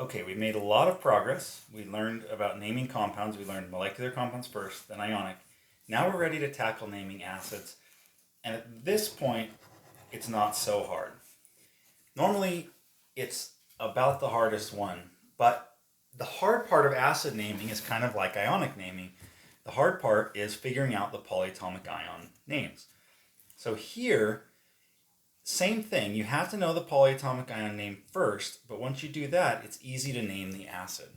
Okay, we made a lot of progress. We learned about naming compounds. We learned molecular compounds first, then ionic. Now we're ready to tackle naming acids. And at this point, it's not so hard. Normally, it's about the hardest one, but the hard part of acid naming is kind of like ionic naming. The hard part is figuring out the polyatomic ion names. So here, same thing, you have to know the polyatomic ion name first, but once you do that, it's easy to name the acid.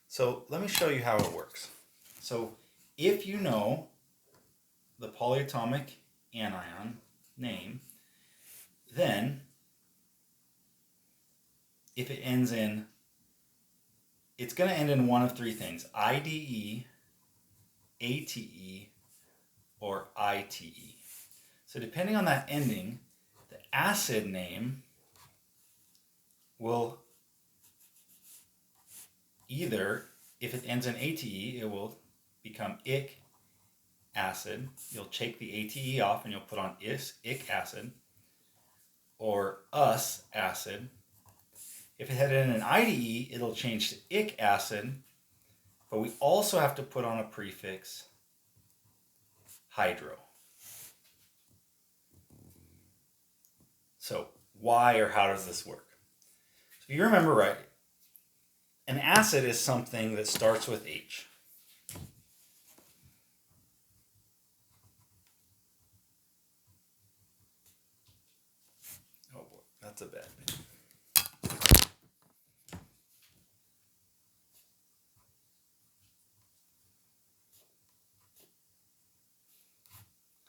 So let me show you how it works. So if you know the polyatomic anion name, then if it ends in, it's going to end in one of three things: IDE, ATE, or ITE. So depending on that ending, the acid name will either, if it ends in ATE, it will become ic acid. You'll take the ATE off and you'll put on ic acid, or us acid. If it had in an IDE, it'll change to ic acid, but we also have to put on a prefix hydro. So why or how does this work? So if you remember right, an acid is something that starts with H. Oh boy, that's a bad thing.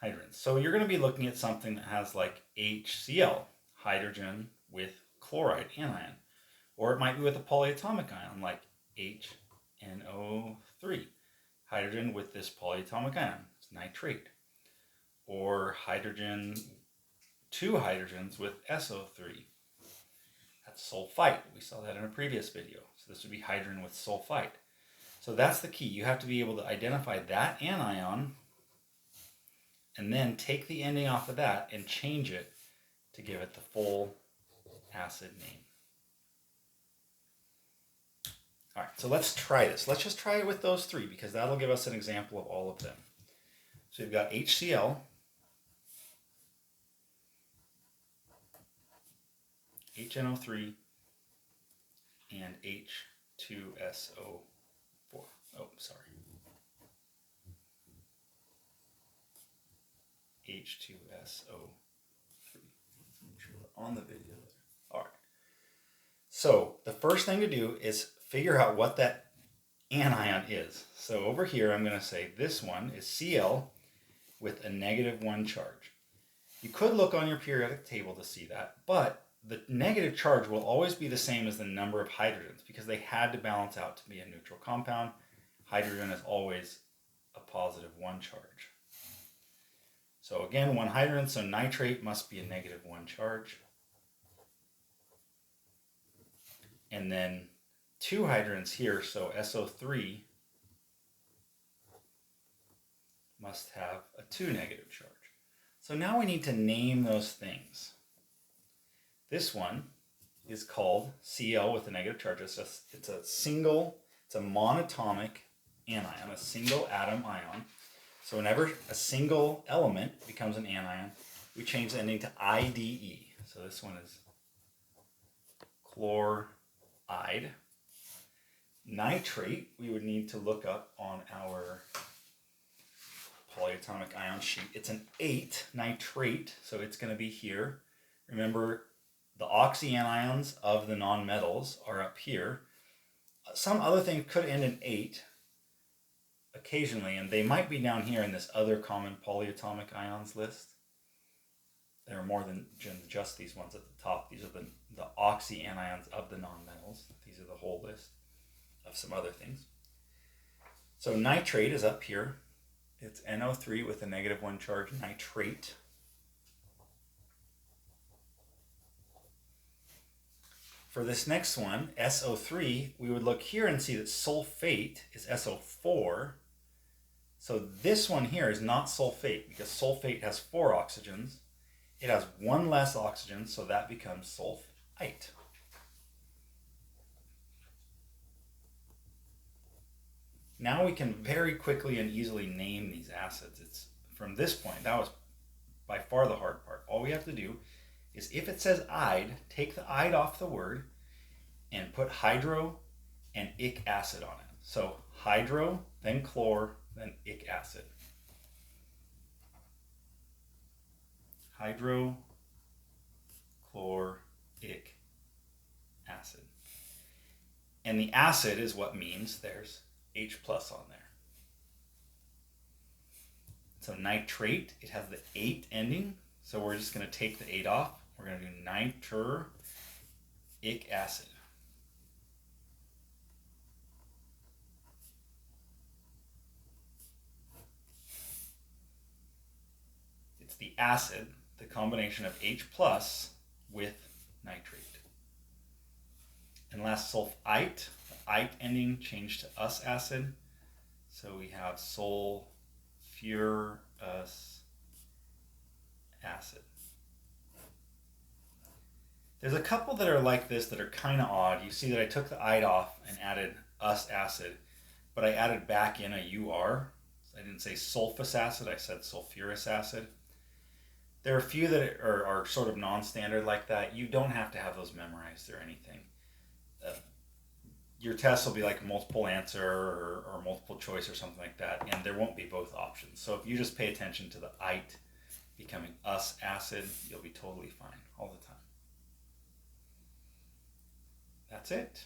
Hydrogens. So you're going to be looking at something that has like HCl, hydrogen with chloride anion. Or it might be with a polyatomic ion like HNO3, hydrogen with this polyatomic ion, it's nitrate. Or hydrogen, two hydrogens with SO3, that's sulfite. We saw that in a previous video. So this would be hydrogen with sulfite. So that's the key. You have to be able to identify that anion and then take the ending off of that and change it to give it the full acid name. All right, so let's try this. Let's just try it with those three because that'll give us an example of all of them. So we've got HCl, HNO3, and H2SO4. Oh, sorry. H2SO3. Make sure we're on the video there. All right. So the first thing to do is figure out what that anion is. So over here, I'm going to say this one is Cl with a -1 charge. You could look on your periodic table to see that, but the negative charge will always be the same as the number of hydrogens because they had to balance out to be a neutral compound. Hydrogen is always a +1 charge. So again, 1 hydrogen, so nitrate must be a -1 charge. And then 2 hydrogens here, so SO3 must have a 2 negative charge. So now we need to name those things. This one is called Cl with a negative charge. It's a monatomic anion, a single atom ion. So whenever a single element becomes an anion, we change the ending to IDE. So this one is chloride. Nitrate, we would need to look up on our polyatomic ion sheet. It's an 8 nitrate, so it's going to be here. Remember, the oxyanions of the nonmetals are up here. Some other thing could end in 8 occasionally, and they might be down here in this other common polyatomic ions list. There are more than just these ones at the top. These are the oxyanions of the nonmetals. These are the whole list of some other things. So nitrate is up here. It's NO3 with a -1 charge, nitrate. For this next one, SO3, we would look here and see that sulfate is SO4. So this one here is not sulfate because sulfate has 4 oxygens. It has 1 less oxygen, so that becomes sulfite. Now we can very quickly and easily name these acids. It's from this point, that was by far the hard part. All we have to do is if it says "ide," take the "ide" off the word and put hydro and ic acid on it. So hydro, then chlor, then ic acid. Hydro, chlor, ic acid. And the acid is what means there's H plus on there. So nitrate, it has the 8 ending. So we're just going to take the 8 off. We're going to do nitric acid. It's the acid, the combination of H plus with nitrate. And last, sulfite, the ite ending changed to us acid. So we have sulfurous acid. There's a couple that are like this that are kind of odd. You see that I took the ite off and added us acid, but I added back in a UR. I didn't say sulfus acid, I said sulfurous acid. There are a few that are sort of non-standard like that. You don't have to have those memorized or anything. Your test will be like multiple answer or multiple choice or something like that, and there won't be both options. So if you just pay attention to the ite becoming us acid, you'll be totally fine all the time. That's it.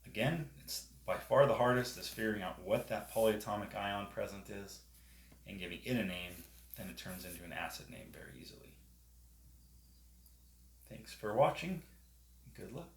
Again, it's by far the hardest is figuring out what that polyatomic ion present is and giving it a name. Then it turns into an acid name very easily. Thanks for watching. Good luck.